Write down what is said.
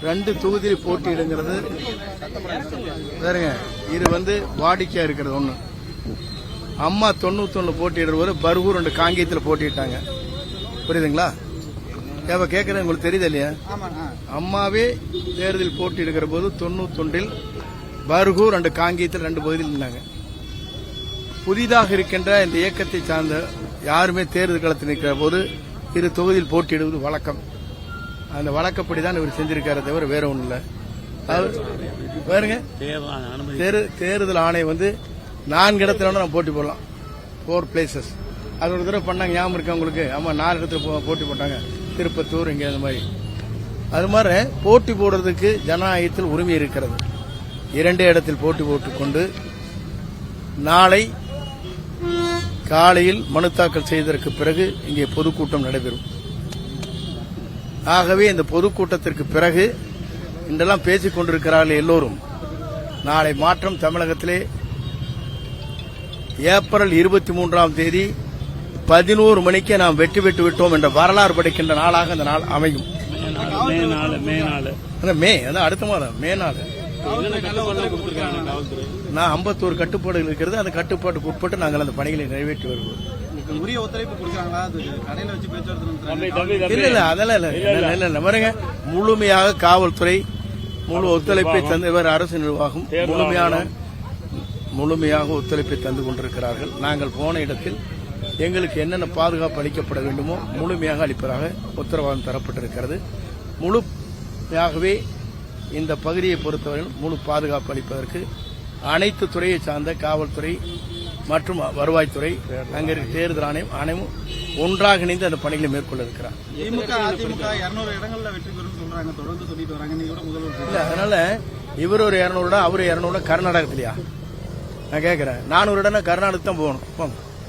2 தொகுதியில் போட்டியிடுங்கிறது வேறுங்க. இது வாடிக்கையா இருக்கிறது ஒண்ணு. அம்மா 91 போட்டியிடுற பர்கூர் 2 காங்கேயத்தில் போட்டிட்டாங்க. புரியுதுங்களா? ஏப்ப கேட்கறது உங்களுக்கு தெரியுது இல்லையா? அம்மாவே தேர்தலில் போட்டியிடுகிற போது 91 பர்கூர் 2 காங்கேயத்தில் 2 பகுதியில் இருந்தாங்க. புதிதாக இருக்கின்ற இந்த இயக்கத்தை சார்ந்த யாருமே தேர்தல் களத்தில் நிற்கிற போது 2 தொகுதியில் போட்டியிடுவது வழக்கம். அந்த வழக்கப்படிதான் இவர் செஞ்சிருக்காரு தவிர வேற ஒண்ணு இல்ல. பாருங்க, தேர்தல் ஆணை 4 இடத்துல நம்ம போட்டி போடலாம். 4 பிளேசஸ். அது ஒரு தடவை பண்ணாங்க, ஞாபகம் இருக்கா உங்களுக்கு? ஆமா, 4 இடத்துல போட்டி போட்டாங்க. திருப்பத்தூர், இங்க அந்த மாதிரி. அது மாதிரி போட்டி போடுறதுக்கு ஜனநாயகத்தில் உரிமை இருக்கிறது. 2 இடத்தில் போட்டி போட்டுக்கொண்டு நாளை காலையில் மனு தாக்கல் செய்ததற்கு பிறகு இங்கே பொதுக்கூட்டம் நடைபெறும். ஆகவே இந்த பொதுக்கூட்டத்திற்கு பிறகு இன்றெல்லாம் பேசிக் கொண்டிருக்கிறார்கள் எல்லோரும். நாளை மாற்றம் தமிழகத்திலே ஏப்ரல் 23ஆம் தேதி 11 மணிக்கு நாம் வெற்றி பெற்று விட்டோம் என்ற வரலாறு படைக்கின்ற நாளாக அந்த நாள் அமையும். மே அதான் அடுத்த மாதம் மே 4. நான் 51 கட்டுப்பாடுகள் இருக்கிறது. அந்த கட்டுப்பாட்டுக்கு உட்பட்டு நாங்கள் அந்த பணிகளை நிறைவேற்றி வருவோம். உரிய ஒத்துழைப்பு கொடுக்கறாங்களா? கடையில வச்சு பேச்சுவார்த்தை இல்ல அதெல்லாம் இல்ல. பாருங்க, முழுமையாக காவல்துறை முழு ஒத்துழைப்பை தந்தவர், அரசு நிர்வாகம் முழுமையாக ஒத்துழைப்பை தந்து கொண்டிருக்கிறார்கள். நாங்கள் போன இடத்தில் எங்களுக்கு என்னென்ன பாதுகாப்பு அளிக்கப்பட வேண்டுமோ முழுமையாக அளிப்பதாக உத்தரவாதம் தரப்பட்டிருக்கிறது. முழுமையாகவே இந்த பகுதியை பொறுத்தவரையில் முழு பாதுகாப்பு அளிப்பதற்கு அனைத்து துறையை சார்ந்த காவல்துறை மற்றும் வருவாய்த்துறை, அங்கே தேர்தல் ஆணையமும் ஒன்றாக இணைந்து அந்த பணிகளை மேற்கொள்ள இருக்கிறார். திமுக அதிமுக 200 இடங்கள்ல வெற்றி பெறும் சொல்றாங்க, தொடர்ந்து சொல்லிட்டு வராங்க. இல்ல, அதனால இவர் ஒரு 200 இடம், அவரு 200 இடம். கர்நாடகத்திலயா? நான் கேட்கிறேன். 400 இடம் கர்நாடகத்துக்கு தான் போகணும்.